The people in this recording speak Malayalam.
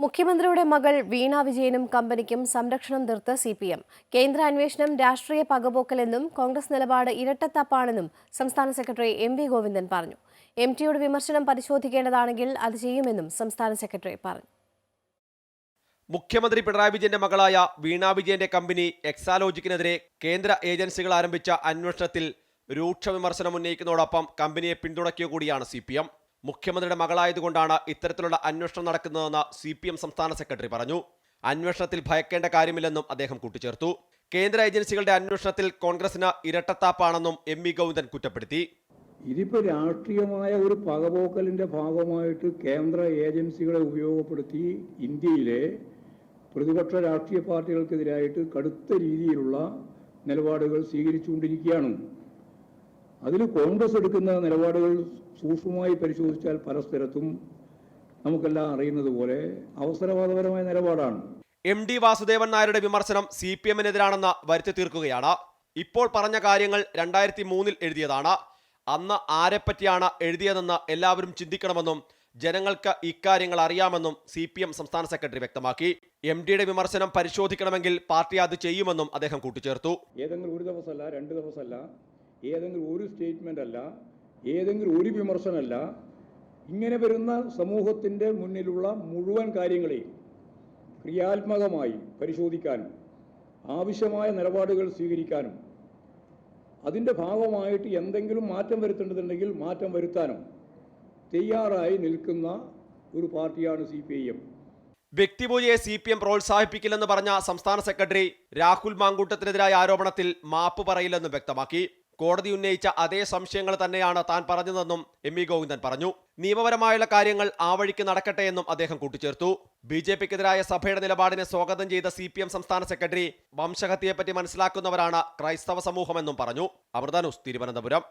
മുഖ്യമന്ത്രിയുടെ മകൾ വീണ വിജയനും കമ്പനിക്കും സംരക്ഷണം തീർത്ത് CPM. കേന്ദ്ര അന്വേഷണം രാഷ്ട്രീയ പകപോക്കലെന്നും കോൺഗ്രസ് നിലപാട് ഇരട്ടത്താപ്പാണെന്നും സംസ്ഥാന സെക്രട്ടറി MV ഗോവിന്ദൻ പറഞ്ഞു. MTയുടെ വിമർശനം പരിശോധിക്കേണ്ടതാണെങ്കിൽ അത് ചെയ്യുമെന്നും സംസ്ഥാന സെക്രട്ടറി പറഞ്ഞു. മുഖ്യമന്ത്രി പിണറായി വിജയന്റെ മകളായ വീണ വിജയന്റെ കമ്പനി എക്സാലോജിക്കിനെതിരെ കേന്ദ്ര ഏജൻസികൾ ആരംഭിച്ച അന്വേഷണത്തിൽ രൂക്ഷ വിമർശനം ഉന്നയിക്കുന്നതോടൊപ്പം കമ്പനിയെ പിന്തുണയ്ക്കുക കൂടിയാണ് CPM. മുഖ്യമന്ത്രിയുടെ മകളായതുകൊണ്ടാണ് ഇത്തരത്തിലുള്ള അന്വേഷണം നടക്കുന്നതെന്ന് CPM സംസ്ഥാന സെക്രട്ടറി പറഞ്ഞു. അന്വേഷണത്തിൽ ഭയക്കേണ്ട കാര്യമില്ലെന്നും അദ്ദേഹം കൂട്ടിച്ചേർത്തു. കേന്ദ്ര ഏജൻസികളുടെ അന്വേഷണത്തിൽ കോൺഗ്രസിന് ഇരട്ടത്താപ്പാണെന്നും MV ഗോവിന്ദൻ കുറ്റപ്പെടുത്തി. ഇതിപ്പോൾ രാഷ്ട്രീയമായ ഒരു പകപോക്കലിന്റെ ഭാഗമായിട്ട് കേന്ദ്ര ഏജൻസികളെ ഉപയോഗപ്പെടുത്തി ഇന്ത്യയിലെ പ്രതിപക്ഷ രാഷ്ട്രീയ പാർട്ടികൾക്കെതിരായിട്ട് കടുത്ത രീതിയിലുള്ള നിലപാടുകൾ സ്വീകരിച്ചുകൊണ്ടിരിക്കുകയാണ്. അതിൽ കോൺഗ്രസ് എടുക്കുന്ന നിലപാടുകൾ സൂക്ഷ്മമായി പരിശോധിച്ചാൽ പരസ്പരത്തും നമുക്കെല്ലാം അറിയുന്നത് പോലെ അവസരവാദപരമായ നിലപാടാണ്. MD വാസുദേവൻ നായരുടെ വിമർശനം CPMനെതിരാണെന്ന് വരുത്തി തീർക്കുകയാണ്. ഇപ്പോൾ പറഞ്ഞ കാര്യങ്ങൾ 2003 എഴുതിയതാണ്. അന്ന് ആരെപ്പറ്റിയാണ് എഴുതിയതെന്ന് എല്ലാവരും ചിന്തിക്കണമെന്നും ജനങ്ങൾക്ക് ഇക്കാര്യങ്ങൾ അറിയാമെന്നും CPM സംസ്ഥാന സെക്രട്ടറി വ്യക്തമാക്കി. MDയുടെ വിമർശനം പരിശോധിക്കണമെങ്കിൽ പാർട്ടി അത് ചെയ്യുമെന്നും അദ്ദേഹം കൂട്ടിച്ചേർത്തു. ഏതെങ്കിലും ഒരു ദിവസമല്ല, 2 ദിവസമല്ല, ഏതെങ്കിലും ഒരു സ്റ്റേറ്റ്മെന്റ് അല്ല, ഏതെങ്കിലും ഒരു വിമർശനമല്ല, ഇങ്ങനെ വരുന്ന സമൂഹത്തിൻ്റെ മുന്നിലുള്ള മുഴുവൻ കാര്യങ്ങളെയും ക്രിയാത്മകമായി പരിശോധിക്കാനും ആവശ്യമായ നിലപാടുകൾ സ്വീകരിക്കാനും അതിൻ്റെ ഭാഗമായിട്ട് എന്തെങ്കിലും മാറ്റം വരുത്തേണ്ടതുണ്ടെങ്കിൽ മാറ്റം വരുത്താനും തയ്യാറായി നിൽക്കുന്ന ഒരു പാർട്ടിയാണ് CPIM. വ്യക്തിപൂജയെ CPM പ്രോത്സാഹിപ്പിക്കില്ലെന്ന് പറഞ്ഞ സംസ്ഥാന സെക്രട്ടറി രാഹുൽ മാങ്കൂട്ടത്തിനെതിരായ ആരോപണത്തിൽ മാപ്പ് പറയില്ലെന്നും വ്യക്തമാക്കി. കോടതി ഉന്നയിച്ച അതേ സംശയങ്ങൾ തന്നെയാണ് താൻ പറഞ്ഞതെന്നും MV ഗോവിന്ദൻ പറഞ്ഞു. നിയമപരമായുള്ള കാര്യങ്ങൾ ആ വഴിക്ക് നടക്കട്ടെ എന്നും അദ്ദേഹം കൂട്ടിച്ചേർത്തു. BJPക്കെതിരായ സഭയുടെ നിലപാടിനെ സ്വാഗതം ചെയ്ത CPM സംസ്ഥാന സെക്രട്ടറി വംശഹത്യയെപ്പറ്റി മനസ്സിലാക്കുന്നവരാണ് ക്രൈസ്തവ സമൂഹമെന്നും പറഞ്ഞു. അമൃത ന്യൂസ്, തിരുവനന്തപുരം.